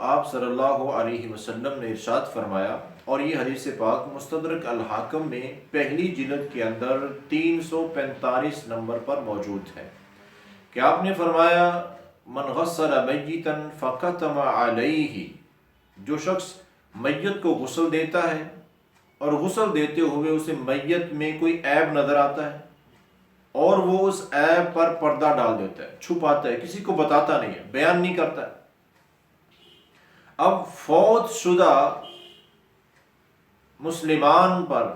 آپ صلی اللہ علیہ وسلم نے ارشاد فرمایا، اور یہ حدیث پاک مستدرک الحاکم میں پہلی جلد کے اندر 345 نمبر پر موجود ہے، کہ آپ نے فرمایا من غسل میتا فکتم علیہ، جو شخص میت کو غسل دیتا ہے اور غسل دیتے ہوئے اسے میت میں کوئی عیب نظر آتا ہے اور وہ اس عیب پر پردہ ڈال دیتا ہے، چھپاتا ہے، کسی کو بتاتا نہیں ہے، بیان نہیں کرتا ہے۔ اب فوت شدہ مسلمان پر،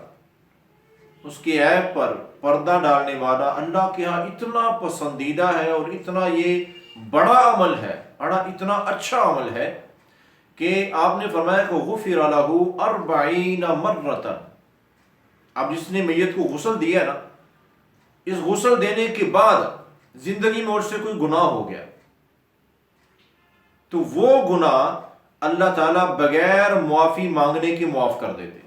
اس کے عیب پر پردہ ڈالنے والا اللہ کے ہاں اتنا پسندیدہ ہے اور اتنا یہ بڑا عمل ہے، اتنا اچھا عمل ہے کہ آپ نے فرمایا کہ غفر لہ 40 مرۃ۔ اب جس نے میت کو غسل دیا نا، اس غسل دینے کے بعد زندگی میں اس سے کوئی گناہ ہو گیا تو وہ گناہ اللہ تعالیٰ بغیر معافی مانگنے کے معاف کر دیتے،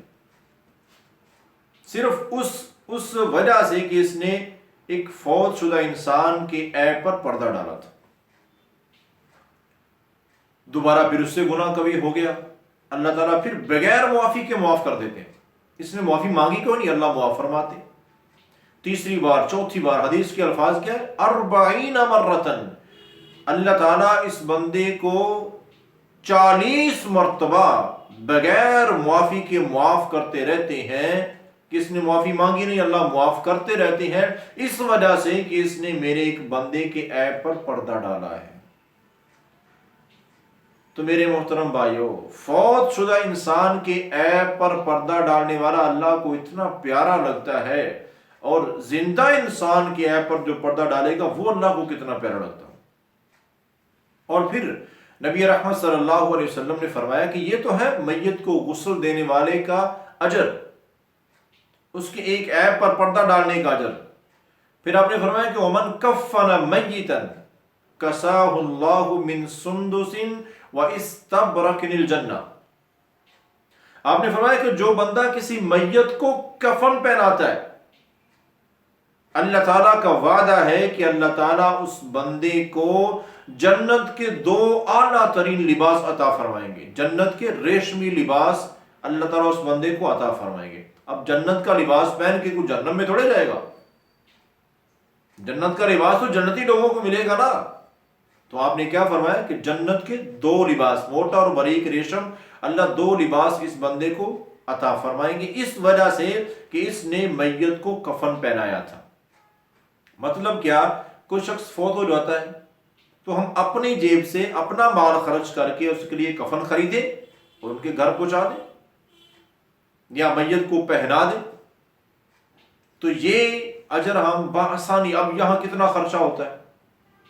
صرف اس وجہ سے کہ اس نے ایک فوت شدہ انسان کے عیب پر پردہ ڈالا تھا۔ دوبارہ پھر اس سے گناہ کبھی ہو گیا، اللہ تعالیٰ پھر بغیر معافی کے معاف کر دیتے ہیں۔ اس نے معافی مانگی کیوں نہیں، اللہ معاف فرماتے۔ تیسری بار، چوتھی بار، حدیث کے الفاظ کیا ہے، 40 مرۃ، اللہ تعالیٰ اس بندے کو 40 مرتبہ بغیر معافی کے معاف کرتے رہتے ہیں، کہ اس نے معافی مانگی نہیں، اللہ معاف کرتے رہتے ہیں، اس وجہ سے کہ اس نے میرے ایک بندے کے عیب پر پردہ ڈالا ہے۔ تو میرے محترم بھائیو، فوت شدہ انسان کے عیب پر پردہ ڈالنے والا اللہ کو اتنا پیارا لگتا ہے، اور زندہ انسان کے عیب پر جو پردہ ڈالے گا وہ اللہ کو کتنا پیارا لگتا ہے۔ اور پھر نبی رحمت صلی اللہ علیہ وسلم نے فرمایا کہ یہ تو ہے میت کو غسل دینے والے کا اجر، اس کے ایک عیب پر پردہ ڈالنے کا اجر۔ پھر آپ نے فرمایا کہ ومن کفن میتا کساہ اللہ من سندس واستبرق الجنہ۔ آپ نے فرمایا کہ جو بندہ کسی میت کو کفن پہناتا ہے، اللہ تعالیٰ کا وعدہ ہے کہ اللہ تعالیٰ اس بندے کو جنت کے 2 اعلیٰ ترین لباس عطا فرمائیں گے، جنت کے ریشمی لباس اللہ تعالیٰ اس بندے کو عطا فرمائیں گے۔ اب جنت کا لباس پہن کے کوئی جہنم میں تھوڑے جائے گا، جنت کا لباس تو جنتی لوگوں کو ملے گا نا۔ تو آپ نے کیا فرمایا کہ جنت کے 2 لباس، موٹا اور باریک ریشم، اللہ 2 لباس اس بندے کو عطا فرمائیں گے، اس وجہ سے کہ اس نے میت کو کفن پہنایا تھا۔ مطلب کیا، کوئی شخص فوت ہو جاتا ہے تو ہم اپنی جیب سے اپنا مال خرچ کر کے اس کے لیے کفن خریدیں اور ان کے گھر پہنچا دیں یا میت کو پہنا دیں، تو یہ اجر ہم بآسانی، اب یہاں کتنا خرچہ ہوتا ہے،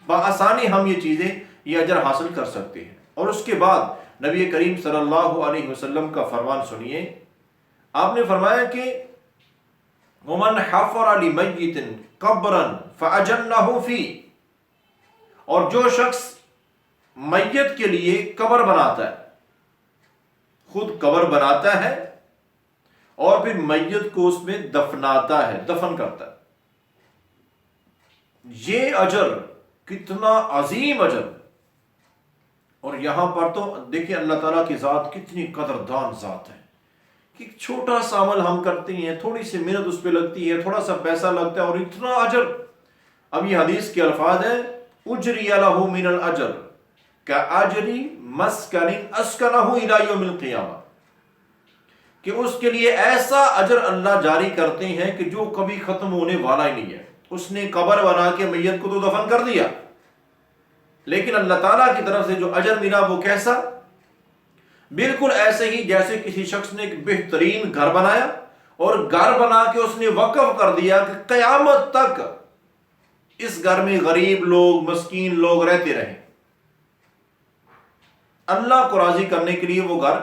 بآسانی ہم یہ چیزیں، یہ اجر حاصل کر سکتے ہیں۔ اور اس کے بعد نبی کریم صلی اللہ علیہ وسلم کا فرمان سنیے، آپ نے فرمایا کہ ومن حفر لمیت قبرا فاجنہ فیہ، اور جو شخص میت کے لیے قبر بناتا ہے، خود قبر بناتا ہے اور پھر میت کو اس میں دفناتا ہے، دفن کرتا ہے، یہ اجر کتنا عظیم اجر۔ اور یہاں پر تو دیکھیں اللہ تعالیٰ کی ذات کتنی قدردان ذات ہے، کہ چھوٹا سا عمل ہم کرتے ہیں، تھوڑی سی محنت اس پہ لگتی ہے، تھوڑا سا پیسہ لگتا ہے اور اتنا اجر۔ اب یہ حدیث کے الفاظ ہیں، اجری لہ من الاجر کاجر مسکن اسکنہ الی یوم القیامہ، کہ اس کے لیے ایسا اجر اللہ جاری کرتے ہیں کہ جو کبھی ختم ہونے والا ہی نہیں ہے۔ اس نے قبر بنا کے میت کو تو دفن کر دیا، لیکن اللہ تعالیٰ کی طرف سے جو اجر ملا وہ کیسا، بالکل ایسے ہی جیسے کسی شخص نے ایک بہترین گھر بنایا اور گھر بنا کے اس نے وقف کر دیا کہ قیامت تک اس گھر میں غریب لوگ، مسکین لوگ رہتے رہیں۔ اللہ کو راضی کرنے کے لیے وہ گھر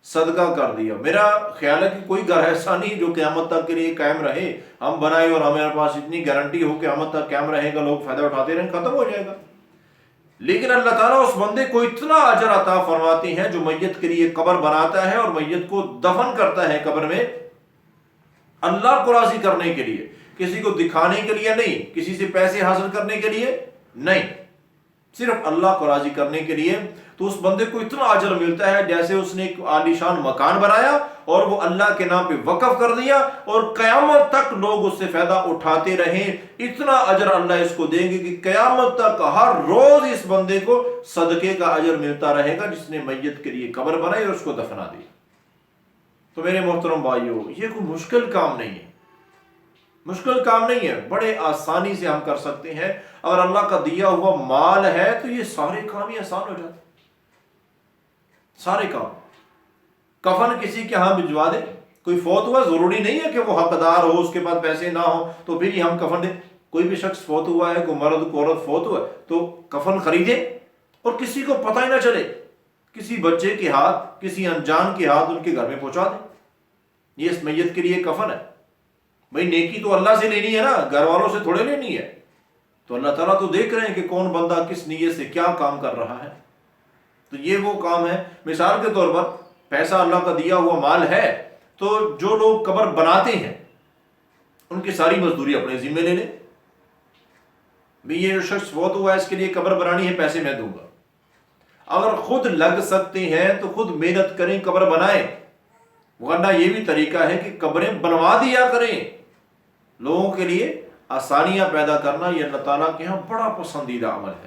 صدقہ کر دیا۔ میرا خیال ہے کہ کوئی گھر ایسا نہیں جو قیامت تک کے لیے قائم رہے، ہم بنائے اور ہمارے پاس اتنی گارنٹی ہو کہ قیامت تک قائم رہے گا، لوگ فائدہ اٹھاتے رہیں، ختم ہو جائے گا۔ لیکن اللہ تعالیٰ اس بندے کو اتنا اجر عطا فرماتے ہیں جو میت کے لیے قبر بناتا ہے اور میت کو دفن کرتا ہے قبر میں، اللہ کو راضی کرنے کے لیے، کسی کو دکھانے کے لیے نہیں، کسی سے پیسے حاصل کرنے کے لیے نہیں، صرف اللہ کو راضی کرنے کے لیے۔ تو اس بندے کو اتنا اجر ملتا ہے جیسے اس نے ایک عالیشان مکان بنایا اور وہ اللہ کے نام پہ وقف کر دیا اور قیامت تک لوگ اس سے فائدہ اٹھاتے رہیں. اتنا اجر اللہ اس کو دیں گے کہ قیامت تک ہر روز اس بندے کو صدقے کا اجر ملتا رہے گا جس نے میت کے لیے قبر بنائی اور اس کو دفنا دی. تو میرے محترم بھائیو، یہ کوئی مشکل کام نہیں ہے، مشکل کام نہیں ہے، بڑے آسانی سے ہم کر سکتے ہیں. اگر اللہ کا دیا ہوا مال ہے تو یہ سارے کام ہی آسان ہو جاتے، سارے کام. کفن کسی کے ہاں بھجوا دے، کوئی فوت ہوا، ضروری نہیں ہے کہ وہ حقدار ہو، اس کے پاس پیسے نہ ہو تو پھر ہی ہم کفن دیں. کوئی بھی شخص فوت ہوا ہے، کوئی مرد کو عورت فوت ہوا ہے تو کفن خریدے اور کسی کو پتہ ہی نہ چلے، کسی بچے کے ہاتھ، کسی انجان کے ہاتھ ان کے گھر میں پہنچا دیں. یہ اس میت کے لیے کفن ہے. بھئی نیکی تو اللہ سے لینی ہے نا، گھر والوں سے تھوڑے لینی ہے. تو اللہ تعالیٰ تو دیکھ رہے ہیں کہ کون بندہ کس نیت سے کیا کام کر رہا ہے. تو یہ وہ کام ہے. مثال کے طور پر پیسہ اللہ کا دیا ہوا مال ہے تو جو لوگ قبر بناتے ہیں ان کی ساری مزدوری اپنے ذمہ لے لیں. بھی یہ جو شخص فوت ہوا ہے اس کے لیے قبر بنانی ہے، پیسے میں دوں گا. اگر خود لگ سکتے ہیں تو خود محنت کریں، قبر بنائیں. ورنہ یہ بھی طریقہ ہے کہ قبریں بنوا دیا کریں. لوگوں کے لیے آسانیاں پیدا کرنا یہ اللہ تعالیٰ کے ہاں بڑا پسندیدہ عمل ہے.